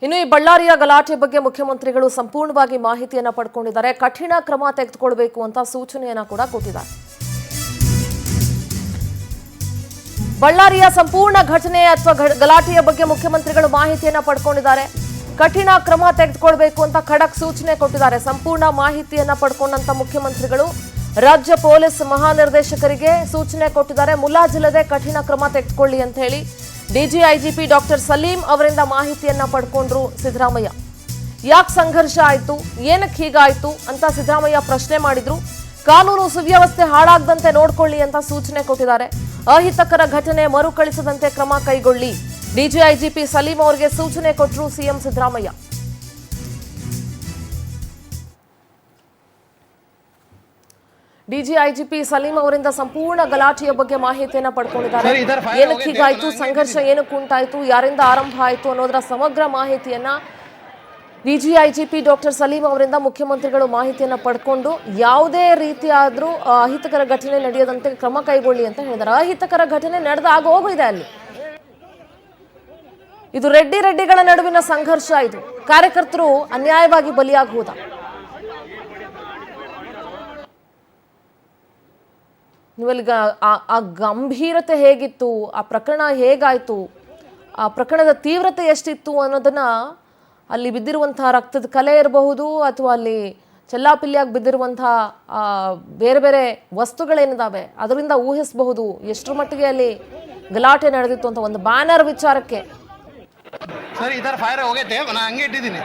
ಇನ್ನು ಈ ಬಳ್ಳಾರಿಯ ಗಲಾಟೆ ಬಗ್ಗೆ ಮುಖ್ಯಮಂತ್ರಿಗಳು ಸಂಪೂರ್ಣವಾಗಿ ಮಾಹಿತಿಯನ್ನ ಪಡ್ಕೊಂಡಿದ್ದಾರೆ. ಕಠಿಣ ಕ್ರಮ ತೆಗೆದುಕೊಳ್ಳಬೇಕು ಅಂತ ಸೂಚನೆಯನ್ನ ಕೂಡ ಕೊಟ್ಟಿದ್ದಾರೆ. ಬಳ್ಳಾರಿಯ ಸಂಪೂರ್ಣ ಘಟನೆ ಅಥವಾ ಗಲಾಟೆಯ ಬಗ್ಗೆ ಮುಖ್ಯಮಂತ್ರಿಗಳು ಮಾಹಿತಿಯನ್ನ ಪಡ್ಕೊಂಡಿದ್ದಾರೆ. ಕಠಿಣ ಕ್ರಮ ತೆಗೆದುಕೊಳ್ಳಬೇಕು ಅಂತ ಖಡಕ್ ಸೂಚನೆ ಕೊಟ್ಟಿದ್ದಾರೆ. ಸಂಪೂರ್ಣ ಮಾಹಿತಿಯನ್ನ ಪಡ್ಕೊಂಡಂತ ಮುಖ್ಯಮಂತ್ರಿಗಳು ರಾಜ್ಯ ಪೊಲೀಸ್ ಮಹಾನಿರ್ದೇಶಕರಿಗೆ ಸೂಚನೆ ಕೊಟ್ಟಿದ್ದಾರೆ. ಮುಲಾಜಿಲ್ಲದೆ ಕಠಿಣ ಕ್ರಮ ತೆಗೆದುಕೊಳ್ಳಿ ಅಂತ ಹೇಳಿ ಡಿಜಿಐಜಿಪಿ ಡಾಕ್ಟರ್ ಸಲೀಂ ಅವರಿಂದ ಮಾಹಿತಿಯನ್ನ ಪಡ್ಕೊಂಡ್ರು ಸಿದ್ದರಾಮಯ್ಯ. ಯಾಕೆ ಸಂಘರ್ಷ ಆಯ್ತು, ಏನಕ್ಕೆ ಹೀಗಾಯ್ತು ಅಂತ ಸಿದ್ದರಾಮಯ್ಯ ಪ್ರಶ್ನೆ ಮಾಡಿದ್ರು. ಕಾನೂನು ಸುವ್ಯವಸ್ಥೆ ಹಾಳಾಗದಂತೆ ನೋಡ್ಕೊಳ್ಳಿ ಅಂತ ಸೂಚನೆ ಕೊಟ್ಟಿದ್ದಾರೆ. ಅಹಿತಕರ ಘಟನೆ ಮರುಕಳಿಸದಂತೆ ಕ್ರಮ ಕೈಗೊಳ್ಳಿ ಡಿಜಿಐಜಿಪಿ ಸಲೀಂ ಅವರಿಗೆ ಸೂಚನೆ ಕೊಟ್ಟರು ಸಿಎಂ ಸಿದ್ದರಾಮಯ್ಯ. ಡಿಜಿಐಜಿಪಿ ಸಲೀಂ ಅವರಿಂದ ಸಂಪೂರ್ಣ ಗಲಾಟೆಯ ಬಗ್ಗೆ ಮಾಹಿತಿಯನ್ನ ಪಡ್ಕೊಂಡಿದ್ದಾರೆ. ಏನಕ್ಕೆ ಹೀಗಾಯ್ತು, ಸಂಘರ್ಷ ಏನಕ್ಕೆ ಉಂಟಾಯ್ತು, ಯಾರಿಂದ ಆರಂಭ ಆಯ್ತು ಅನ್ನೋದರ ಸಮಗ್ರ ಮಾಹಿತಿಯನ್ನ ಡಿಜಿಐಜಿಪಿ ಡಾಕ್ಟರ್ ಸಲೀಂ ಅವರಿಂದ ಮುಖ್ಯಮಂತ್ರಿಗಳು ಮಾಹಿತಿಯನ್ನ ಪಡ್ಕೊಂಡು ಯಾವುದೇ ರೀತಿಯಾದ್ರೂ ಅಹಿತಕರ ಘಟನೆ ನಡೆಯದಂತೆ ಕ್ರಮ ಕೈಗೊಳ್ಳಿ ಅಂತ ಹೇಳಿದ್ದಾರೆ. ಅಹಿತಕರ ಘಟನೆ ನಡೆದಾಗ ಹೋಗಿದೆ ಅಲ್ಲಿ. ಇದು ರೆಡ್ಡಿಗಳ ನಡುವಿನ ಸಂಘರ್ಷ. ಇದು ಕಾರ್ಯಕರ್ತರು ಅನ್ಯಾಯವಾಗಿ ಬಲಿಯಾಗುವುದ? ನೀವಲ್ಲಿ ಆ ಗಂಭೀರತೆ ಹೇಗಿತ್ತು, ಆ ಪ್ರಕರಣ ಹೇಗಾಯ್ತು, ಆ ಪ್ರಕರಣದ ತೀವ್ರತೆ ಎಷ್ಟಿತ್ತು ಅನ್ನೋದನ್ನ ಅಲ್ಲಿ ಬಿದ್ದಿರುವಂತಹ ರಕ್ತದ ಕಲೆ ಇರಬಹುದು ಅಥವಾ ಅಲ್ಲಿ ಚೆಲ್ಲಾಪಿಲ್ಲಿಯಾಗಿ ಬಿದ್ದಿರುವಂತಹ ಬೇರೆ ಬೇರೆ ವಸ್ತುಗಳೇನಿದಾವೆ ಅದರಿಂದ ಊಹಿಸಬಹುದು ಎಷ್ಟರ ಮಟ್ಟಿಗೆ ಅಲ್ಲಿ ಗಲಾಟೆ ನಡೆದಿತ್ತು ಅಂತ. ಒಂದು ಬ್ಯಾನರ್ ವಿಚಾರಕ್ಕೆ ಸರ್ ಇದರ ಫೈರ್ ಹೋಗೈತೆ, ನಾನು ಹಂಗೆ ಇಟ್ಟಿದ್ದೀನಿ.